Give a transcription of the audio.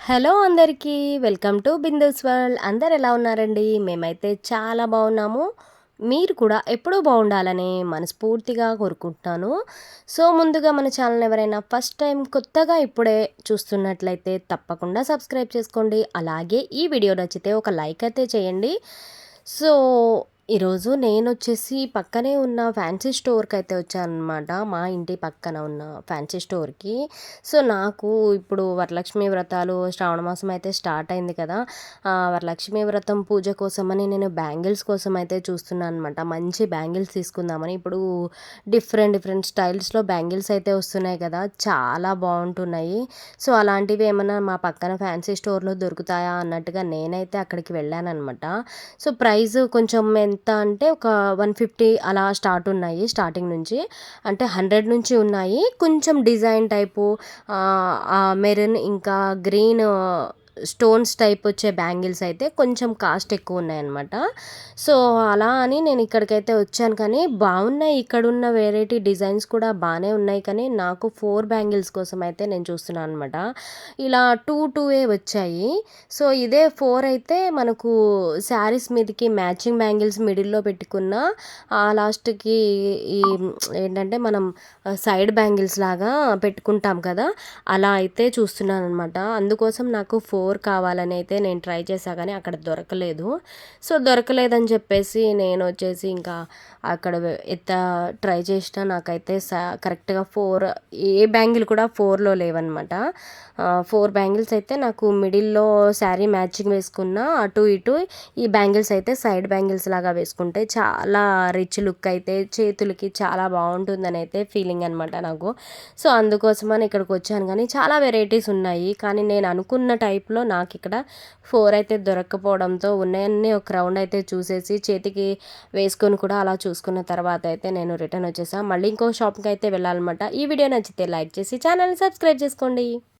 Hello అందరికీ welcome to Bindu's world. అందరు ఎలా ఉన్నారండి? మేమైతే చాలా బాగున్నాము. మీరు కూడా ఎప్పుడూ బాగుండాలని మనస్ఫూర్తిగా కోరుకుంటున్నాను. సో ముందుగా మన ఛానల్ ఎవరైనా ఫస్ట్ టైం కొత్తగా ఇప్పుడే చూస్తున్నట్లయితే తప్పకుండా సబ్స్క్రైబ్ చేసుకోండి. అలాగే ఈ వీడియో నచ్చితే ఒక లైక్ అయితే చేయండి. సో ఈరోజు నేనొచ్చేసి పక్కనే ఉన్న ఫ్యాన్సీ స్టోర్‌కి అయితే వచ్చాననమాట. మా ఇంటి పక్కన ఉన్న ఫ్యాన్సీ స్టోర్‌కి. సో నాకు ఇప్పుడు వరలక్ష్మి వ్రతాలు శ్రావణ మాసం అయితే స్టార్ట్ అయింది కదా! వరలక్ష్మి వ్రతం పూజ కోసమని నేను బ్యాంగిల్స్ కోసం అయితే చూస్తున్నాను అనమాట. మంచి బ్యాంగిల్స్ తీసుకుందామని. ఇప్పుడు డిఫరెంట్ డిఫరెంట్ స్టైల్స్‌లో బ్యాంగిల్స్ అయితే వస్తున్నాయి కదా! చాలా బావుంటున్నాయి. సో అలాంటివి ఏమన్నా మా పక్కన ఫ్యాన్సీ స్టోర్‌లో దొరుకుతాయా అన్నట్టుగా నేనైతే అక్కడికి వెళ్ళాననమాట. సో ప్రైస్ కొంచెం ఎంత అంటే ఒక 150 అలా స్టార్ట్ ఉన్నాయి స్టార్టింగ్ నుంచి. అంటే 100 నుంచి ఉన్నాయి. కొంచెం డిజైన్ టైపు మెరూన్ ఇంకా గ్రీన్ స్టోన్స్ టైప్ వచ్చే బ్యాంగిల్స్ అయితే కొంచెం కాస్ట్ ఎక్కువ ఉన్నాయన్నమాట. సో అలా అని నేను ఇక్కడికైతే వచ్చాను, కానీ బాగున్నాయి. ఇక్కడున్న వెరైటీ డిజైన్స్ కూడా బాగానే ఉన్నాయి, కానీ నాకు 4 బ్యాంగిల్స్ కోసం అయితే నేను చూస్తున్నాను అనమాట. ఇలా 2 వచ్చాయి. సో ఇదే 4 అయితే మనకు శారీస్ మీదకి మ్యాచింగ్ బ్యాంగిల్స్ మిడిల్లో పెట్టుకున్న లాస్ట్కి ఈ ఏంటంటే మనం సైడ్ బ్యాంగిల్స్ లాగా పెట్టుకుంటాం కదా, అలా అయితే చూస్తున్నాను అనమాట. అందుకోసం నాకు 4 కావాలని అయితే నేను ట్రై చేశా, కానీ అక్కడ దొరకలేదు. సో దొరకలేదని చెప్పేసి నేను వచ్చేసి ఇంకా అక్కడ ట్రై చేసినా నాకైతే కరెక్ట్గా 4 ఏ బ్యాంగిల్ కూడా 4లో లేవన్నమాట. 4 బ్యాంగిల్స్ అయితే నాకు మిడిల్లో శారీ మ్యాచింగ్ వేసుకున్న అటు ఇటు ఈ బ్యాంగిల్స్ అయితే సైడ్ బ్యాంగిల్స్ లాగా వేసుకుంటే చాలా రిచ్ లుక్ అయితే చేతులకి చాలా బాగుంటుందని అయితే ఫీలింగ్ అనమాట నాకు. సో అందుకోసమని ఇక్కడికి వచ్చాను, కానీ చాలా వెరైటీస్ ఉన్నాయి, కానీ నేను అనుకున్న టైప్లో నాకు ఇక్కడ 4 అయితే దొరక్కపోవడంతో ఉన్నాయన్నీ ఒక రౌండ్ అయితే చూసేసి చేతికి వేసుకొని కూడా అలా చూసుకున్న తర్వాత అయితే నేను రిటర్న్ వచ్చేసాను. మళ్ళీ ఇంకో షాప్కి అయితే వెళ్ళాలన్నమాట. ఈ వీడియో నచ్చితే లైక్ చేసి ఛానల్ని సబ్స్క్రైబ్ చేసుకోండి.